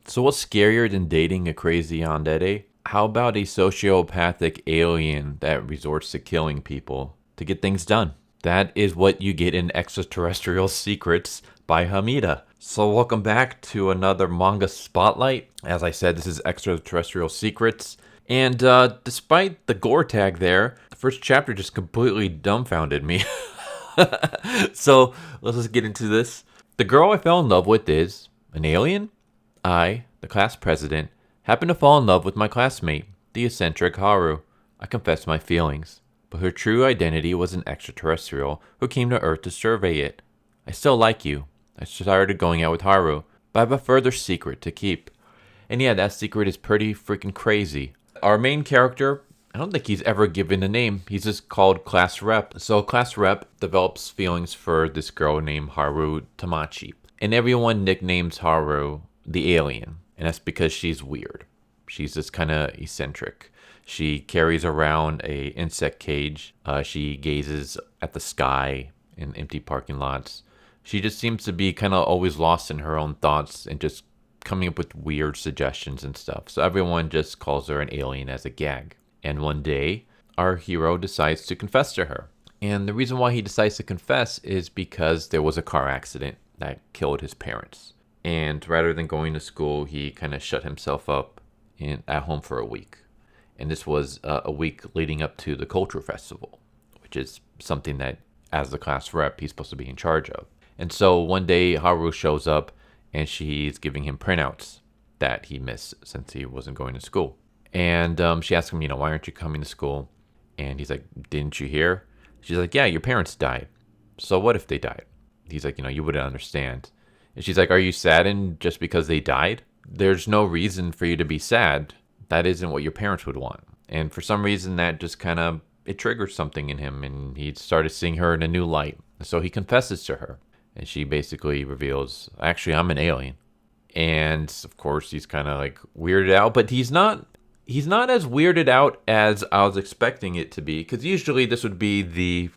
So what's scarier than dating a crazy yandere? How about a sociopathic alien that resorts to killing people to get things done? That is what you get in Extraterrestrial Secrets by Hamida. So welcome back to another manga spotlight. As I said, this is Extraterrestrial Secrets. And despite the gore tag there, the first chapter just completely dumbfounded me. So let's just get into this. The girl I fell in love with is an alien? I, the class president, happened to fall in love with my classmate, the eccentric Haru. I confessed my feelings, but her true identity was an extraterrestrial who came to Earth to survey it. I still like you. I started going out with Haru, but I have a further secret to keep. And yeah, that secret is pretty freaking crazy. Our main character, I don't think he's ever given a name. He's just called Class Rep. So Class Rep develops feelings for this girl named Haru Tamachi. And everyone nicknames Haru the alien. And that's because she's weird. She's just kind of eccentric. She carries around a insect cage. She gazes at the sky in empty parking lots. She just seems to be kind of always lost in her own thoughts and just coming up with weird suggestions and stuff. So everyone just calls her an alien as a gag. And one day, our hero decides to confess to her. And the reason why he decides to confess is because there was a car accident that killed his parents. And rather than going to school, he kind of shut himself up at home for a week. And this was a week leading up to the culture festival, which is something that, as the class rep, he's supposed to be in charge of. And so one day, Haru shows up, and she's giving him printouts that he missed since he wasn't going to school. And she asks him, why aren't you coming to school? And he's like, didn't you hear? She's like, yeah, your parents died. So what if they died? He's like, you wouldn't understand. And she's like, are you saddened just because they died? There's no reason for you to be sad. That isn't what your parents would want. And for some reason, that just kind of, it triggered something in him. And he started seeing her in a new light. So he confesses to her. And she basically reveals, actually, I'm an alien. And of course, he's kind of like weirded out. But he's not as weirded out as I was expecting it to be. Because usually this would be the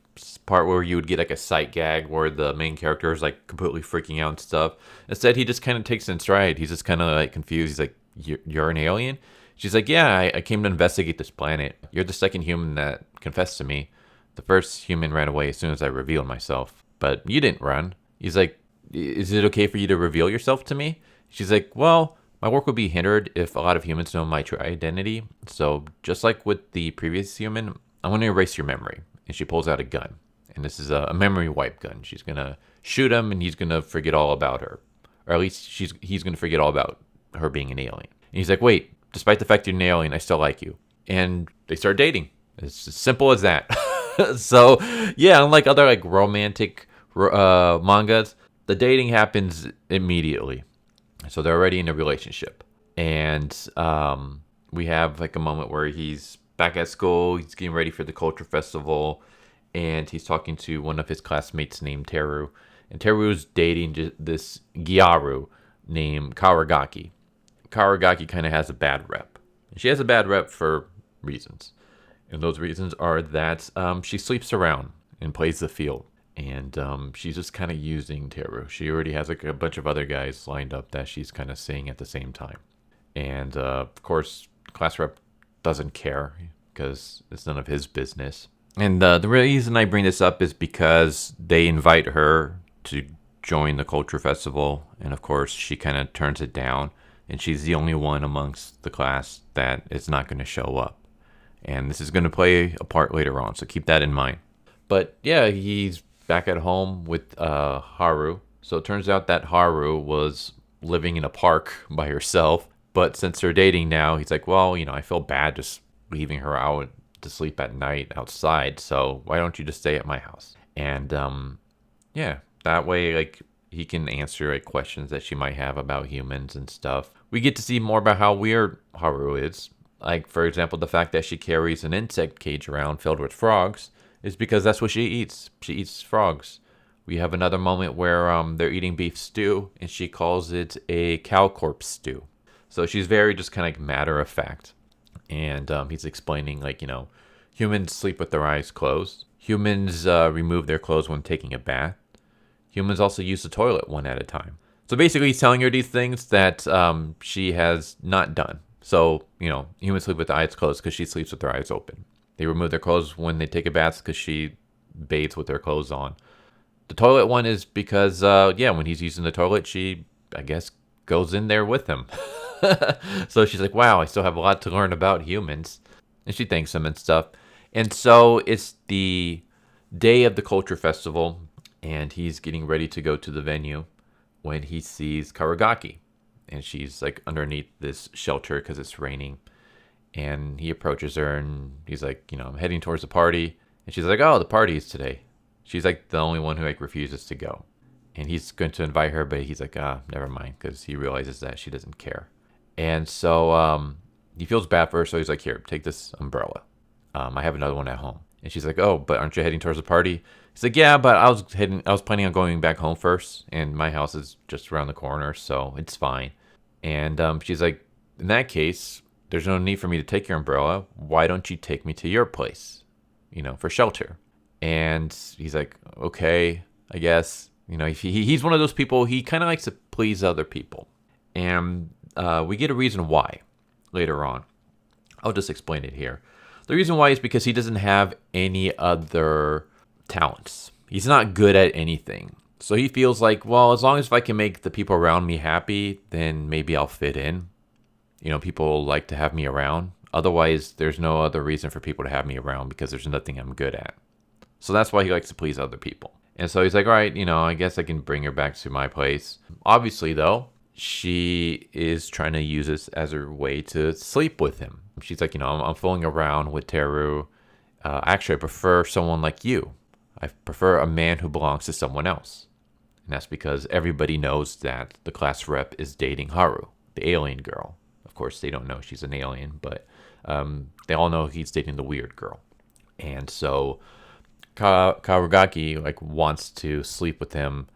part where you would get like a sight gag where the main character is like completely freaking out and stuff. Instead, he just kind of takes it in stride. He's just kind of like confused. He's like, you're an alien? She's like, yeah, I came to investigate this planet. You're the second human that confessed to me. The first human ran away as soon as I revealed myself. But you didn't run. He's like, is it okay for you to reveal yourself to me? She's like, well, my work would be hindered if a lot of humans know my true identity. So just like with the previous human, I'm going to erase your memory. And she pulls out a gun. And this is a memory wipe gun. She's going to shoot him and he's going to forget all about her. Or at least he's going to forget all about her being an alien. And he's like, wait, despite the fact you're an alien, I still like you. And they start dating. It's as simple as that. So, yeah, unlike other like romantic mangas, the dating happens immediately. So they're already in a relationship. And we have like a moment where he's back at school. He's getting ready for the culture festival. And he's talking to one of his classmates named Teru. And Teru's dating this Gyaru named Karagaki. Karagaki kind of has a bad rep. She has a bad rep for reasons. And those reasons are that she sleeps around and plays the field. And she's just kind of using Teru. She already has like a bunch of other guys lined up that she's kind of seeing at the same time. And of course, class rep doesn't care because it's none of his business. And the reason I bring this up is because they invite her to join the culture festival. And of course, she kind of turns it down. And she's the only one amongst the class that is not going to show up. And this is going to play a part later on. So keep that in mind. But yeah, he's back at home with Haru. So it turns out that Haru was living in a park by herself. But since they're dating now, he's like, well, I feel bad just leaving her out to sleep at night outside. So why don't you just stay at my house? And yeah, that way, like, he can answer like questions that she might have about humans and stuff. We get to see more about how weird Haru is. Like, for example, the fact that she carries an insect cage around filled with frogs is because that's what she eats. She eats frogs. We have another moment where they're eating beef stew, and she calls it a cow corpse stew. So she's very just kind of like matter of fact. And he's explaining, like, humans sleep with their eyes closed. Humans remove their clothes when taking a bath. Humans also use the toilet one at a time. So basically, he's telling her these things that she has not done. So, humans sleep with their eyes closed because she sleeps with their eyes open. They remove their clothes when they take a bath because she bathes with their clothes on. The toilet one is because, when he's using the toilet, she, I guess, goes in there with him. So she's like, wow, I still have a lot to learn about humans. And she thanks him and stuff. And so it's the day of the culture festival, and he's getting ready to go to the venue when he sees Karagaki. And she's like underneath this shelter because it's raining. And he approaches her and he's like, I'm heading towards the party. And she's like, oh, the party is today. She's like the only one who like refuses to go. And he's going to invite her, but he's like, never mind, because he realizes that she doesn't care. And so he feels bad for her, so he's like, here, take this umbrella. I have another one at home. And she's like, oh, but aren't you heading towards the party? He's like, yeah, but I was planning on going back home first, and my house is just around the corner, so it's fine. And she's like, in that case, there's no need for me to take your umbrella. Why don't you take me to your place, for shelter? And he's like, okay, I guess. He's one of those people, he kind of likes to please other people. And we get a reason why later on. I'll just explain it here. The reason why is because he doesn't have any other talents. He's not good at anything. So he feels like, well, as long as if I can make the people around me happy, then maybe I'll fit in. People like to have me around. Otherwise, there's no other reason for people to have me around because there's nothing I'm good at. So that's why he likes to please other people. And so he's like, all right, I guess I can bring her back to my place. Obviously, though, she is trying to use this as her way to sleep with him. She's like, I'm fooling around with Teru. Actually, I prefer someone like you. I prefer a man who belongs to someone else. And that's because everybody knows that the class rep is dating Haru, the alien girl. Of course, they don't know she's an alien, but they all know he's dating the weird girl. And so Karagaki wants to sleep with him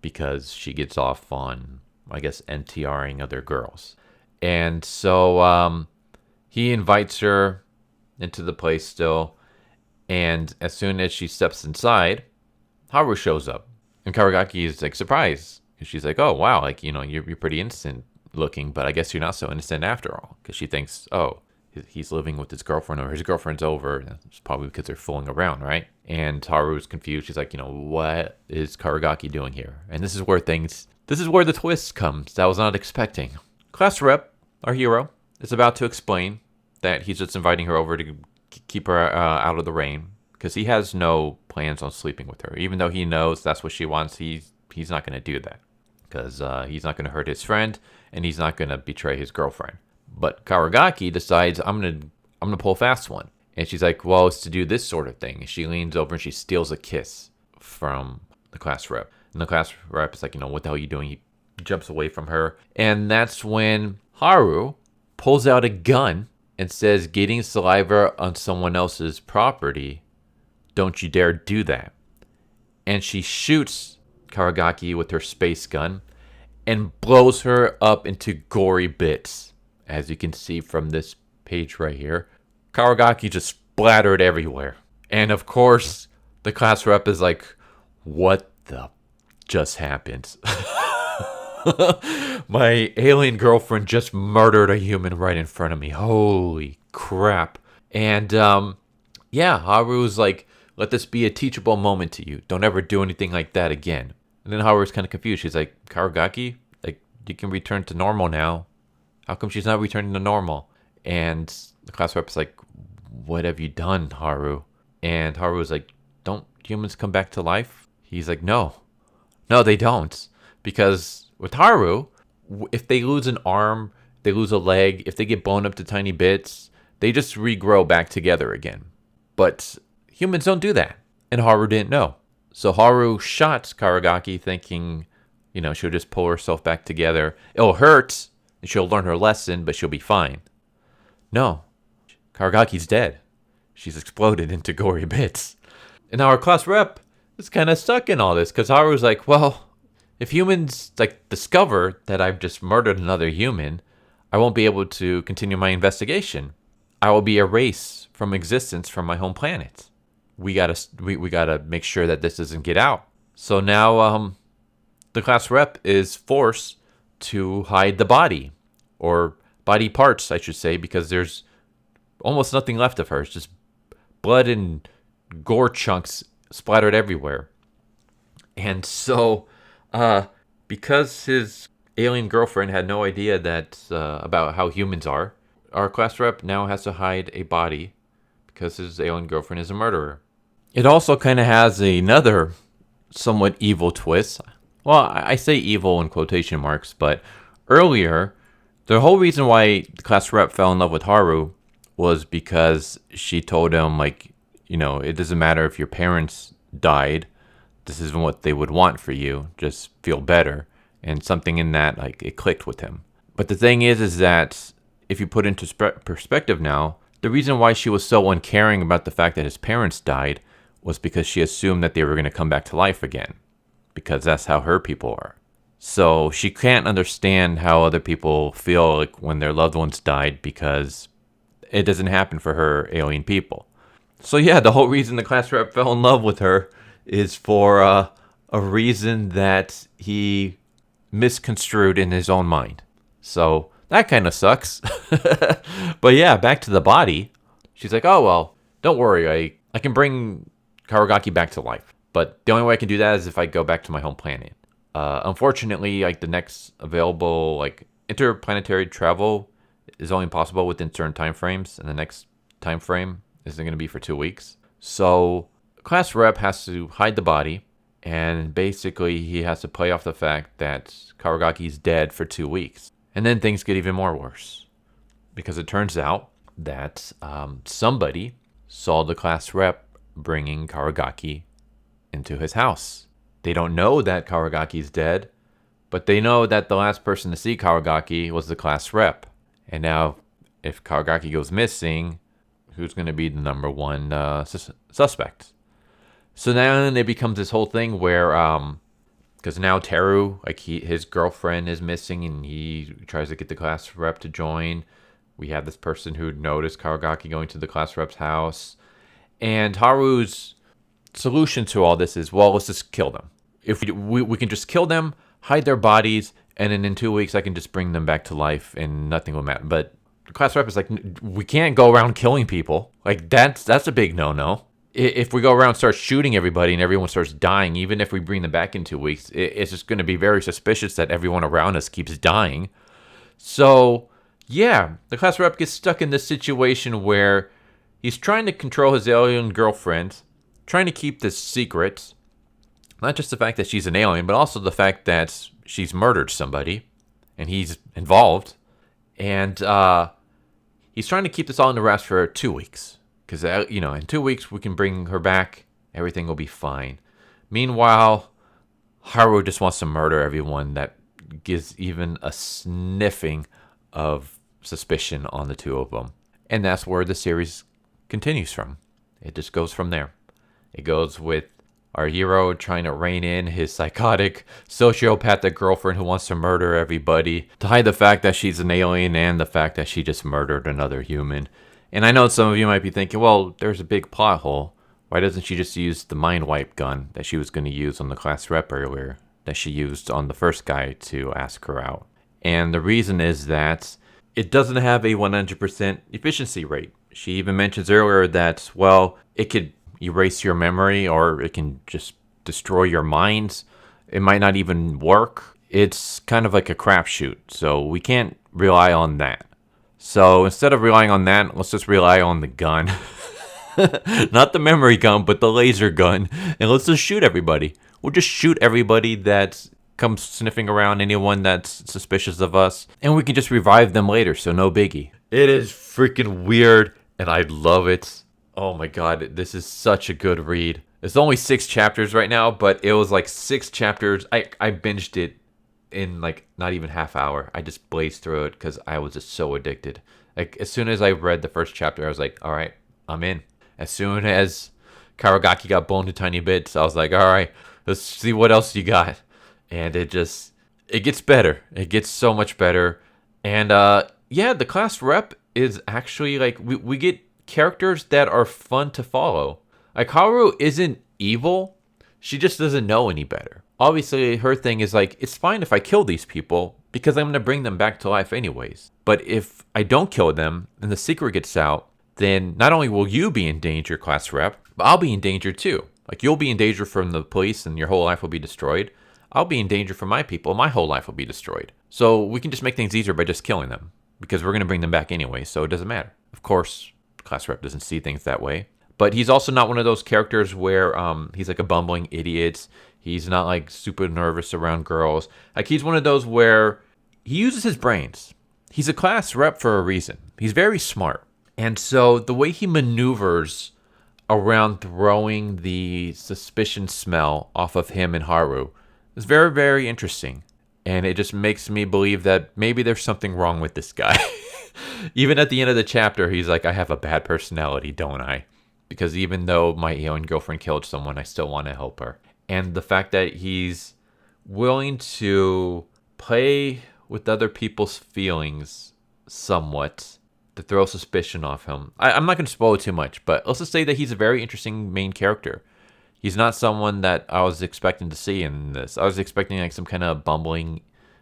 because she gets off on, I guess, NTRing other girls. And so he invites her into the place still. And as soon as she steps inside, Haru shows up. And Karagaki is surprised. And she's like, oh, wow, you're pretty innocent looking, but I guess you're not so innocent after all. Because she thinks, oh, he's living with his girlfriend, or his girlfriend's over. It's probably because they're fooling around, right? And Haru's confused. She's like, what is Karagaki doing here? And this is where the twist comes that I was not expecting. Class rep, our hero, is about to explain that he's just inviting her over to keep her out of the rain because he has no plans on sleeping with her. Even though he knows that's what she wants, he's not going to do that because he's not going to hurt his friend and he's not going to betray his girlfriend. But Karagaki decides, I'm gonna pull a fast one. And she's like, well, it's to do this sort of thing. And she leans over and she steals a kiss from the class rep. And the class rep is like, what the hell are you doing? He jumps away from her. And that's when Haru pulls out a gun and says, getting saliva on someone else's property, don't you dare do that. And she shoots Karagaki with her space gun and blows her up into gory bits. As you can see from this page right here, Karagaki just splattered everywhere. And of course, the class rep is like, what the just happened? My alien girlfriend just murdered a human right in front of me. Holy crap. And Haru's like, let this be a teachable moment to you. Don't ever do anything like that again. And then Haru's kind of confused. She's like, Karagaki, you can return to normal now. How come she's not returning to normal? And the class rep is like, what have you done, Haru? And Haru is like, don't humans come back to life? He's like, no, they don't. Because with Haru, if they lose an arm, they lose a leg, if they get blown up to tiny bits, they just regrow back together again. But humans don't do that. And Haru didn't know. So Haru shot Karagaki thinking, she'll just pull herself back together. It'll hurt. And she'll learn her lesson, but she'll be fine. No. Karagaki's dead. She's exploded into gory bits. And now our class rep is kind of stuck in all this, because Haru's like, well, if humans discover that I've just murdered another human, I won't be able to continue my investigation. I will be erased from existence from my home planet. We gotta make sure that this doesn't get out. So now the class rep is forced to hide the body, or body parts, I should say, because there's almost nothing left of her. It's just blood and gore chunks splattered everywhere. And so, because his alien girlfriend had no idea that about how humans are, our class rep now has to hide a body because his alien girlfriend is a murderer. It also kind of has another somewhat evil twist. Well, I say evil in quotation marks, but earlier, the whole reason why the class rep fell in love with Haru was because she told him, like, you know, it doesn't matter if your parents died. This isn't what they would want for you. Just feel better. And something in that, like, it clicked with him. But the thing is that if you put into perspective now, the reason why she was so uncaring about the fact that his parents died was because she assumed that they were going to come back to life again. Because that's how her people are. So she can't understand how other people feel like when their loved ones died, because it doesn't happen for her alien people. So yeah, the whole reason the class rep fell in love with her is for a reason that he misconstrued in his own mind. So that kind of sucks. But yeah, back to the body. She's like, oh, well, don't worry. I can bring Karagaki back to life. But the only way I can do that is if I go back to my home planet. Unfortunately, like, the next available, like, interplanetary travel is only possible within certain time frames, and the next time frame isn't going to be for 2 weeks. So class rep has to hide the body, and basically he has to play off the fact that Karagaki's dead for 2 weeks. And then things get even more worse, because it turns out that somebody saw the class rep bringing Karagaki into his house. They don't know that Karagaki's dead, but they know that the last person to see Karagaki was the class rep. And now, if Karagaki goes missing, who's going to be the number one suspect? So then it becomes this whole thing where, because now Teru, like, his girlfriend is missing, and he tries to get the class rep to join. We have this person who noticed Karagaki going to the class rep's house, and Haru's solution to all this is, well, let's just kill them. If we can just kill them, hide their bodies, and then in 2 weeks I can just bring them back to life and nothing will matter. But the class rep is like, we can't go around killing people. Like, that's a big no-no. If we go around and start shooting everybody and everyone starts dying, even if we bring them back in 2 weeks, it's just going to be very suspicious that everyone around us keeps dying. So, yeah, the class rep gets stuck in this situation where he's trying to control his alien girlfriend, trying to keep this secret. Not just the fact that she's an alien, but also the fact that she's murdered somebody, and he's involved. And he's trying to keep this all in the wraps for 2 weeks. Because, in 2 weeks we can bring her back. Everything will be fine. Meanwhile, Haru just wants to murder everyone that gives even a sniffing of suspicion on the two of them. And that's where the series continues from. It just goes from there. It goes with our hero trying to rein in his psychotic, sociopathic girlfriend who wants to murder everybody, to hide the fact that she's an alien and the fact that she just murdered another human. And I know some of you might be thinking, well, there's a big plot hole. Why doesn't she just use the mind wipe gun that she was going to use on the class rep earlier, that she used on the first guy to ask her out? And the reason is that it doesn't have a 100% efficiency rate. She even mentions earlier that, well, it could erase your memory, or it can just destroy your minds. It might not even work. It's kind of like a crapshoot, so we can't rely on that. So instead of relying on that, let's just rely on the gun. Not the memory gun, but the laser gun. And let's just shoot everybody. We'll just shoot everybody that comes sniffing around, anyone that's suspicious of us. And we can just revive them later, so no biggie. It is freaking weird, and I love it. Oh my god, this is such a good read. It's only 6 chapters right now, but it was like 6 chapters. I binged it in like not even half hour. I just blazed through it because I was just so addicted. Like, as soon as I read the first chapter, I was like, all right, I'm in. As soon as Karagaki got blown to tiny bits, I was like, all right, let's see what else you got. And it gets better. It gets so much better. And yeah, the class rep is actually like, we get characters that are fun to follow. Like, Haru isn't evil. She just doesn't know any better. Obviously, her thing is like, it's fine if I kill these people because I'm going to bring them back to life anyways. But if I don't kill them and the secret gets out, then not only will you be in danger, class rep, but I'll be in danger too. Like, you'll be in danger from the police and your whole life will be destroyed. I'll be in danger from my people. My whole life will be destroyed. So we can just make things easier by just killing them because we're going to bring them back anyway, so it doesn't matter. Of course, class rep doesn't see things that way. But he's also not one of those characters where he's like a bumbling idiot. He's not like super nervous around girls. Like, he's one of those where he uses his brains. He's a class rep for a reason. He's very smart. And so the way he maneuvers around throwing the suspicion smell off of him and Haru is very, very interesting. And it just makes me believe that maybe there's something wrong with this guy. Even at the end of the chapter, he's like, I have a bad personality, don't I? Because even though my alien girlfriend killed someone, I still want to help her. And the fact that he's willing to play with other people's feelings somewhat to throw suspicion off him. I'm not going to spoil it too much, but let's just say that he's a very interesting main character. He's not someone that I was expecting to see in this. I was expecting like some kind of bumbling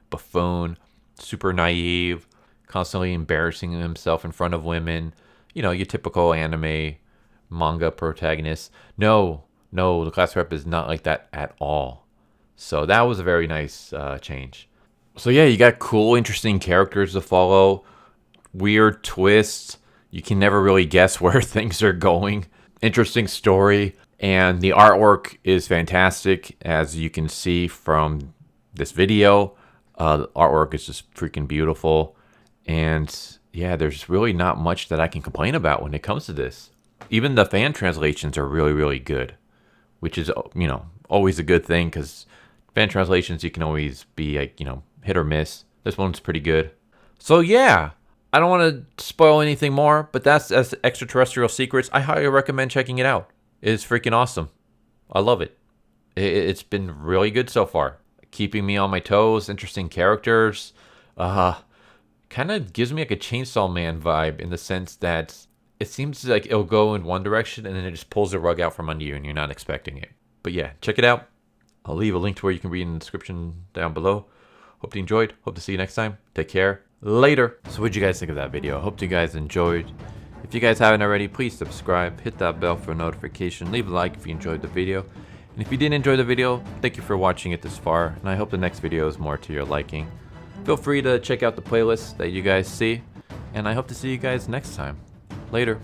buffoon, super naive, constantly embarrassing himself in front of women. You know, your typical anime, manga protagonist. No, the class rep is not like that at all. So that was a very nice change. So yeah, you got cool, interesting characters to follow. Weird twists. You can never really guess where things are going. Interesting story. And the artwork is fantastic, as you can see from this video. The artwork is just freaking beautiful. And yeah, there's really not much that I can complain about when it comes to this. Even the fan translations are really, really good, which is, you know, always a good thing, because fan translations, you can always be like, you know, hit or miss. This one's pretty good. So yeah, I don't want to spoil anything more, but that's Extraterrestrial Secrets. I highly recommend checking it out. It's freaking awesome. I love it. It's been really good so far. Keeping me on my toes, interesting characters. Kind of gives me like a Chainsaw Man vibe, in the sense that it seems like it'll go in one direction and then it just pulls the rug out from under you and you're not expecting it. But yeah, check it out. I'll leave a link to where you can read in the description down below. Hope you enjoyed. Hope to see you next time. Take care. Later. So what'd you guys think of that video? Hope you guys enjoyed. If you guys haven't already, please subscribe, hit that bell for a notification, leave a like if you enjoyed the video. And if you didn't enjoy the video, thank you for watching it this far, and I hope the next video is more to your liking. Feel free to check out the playlist that you guys see, and I hope to see you guys next time. Later.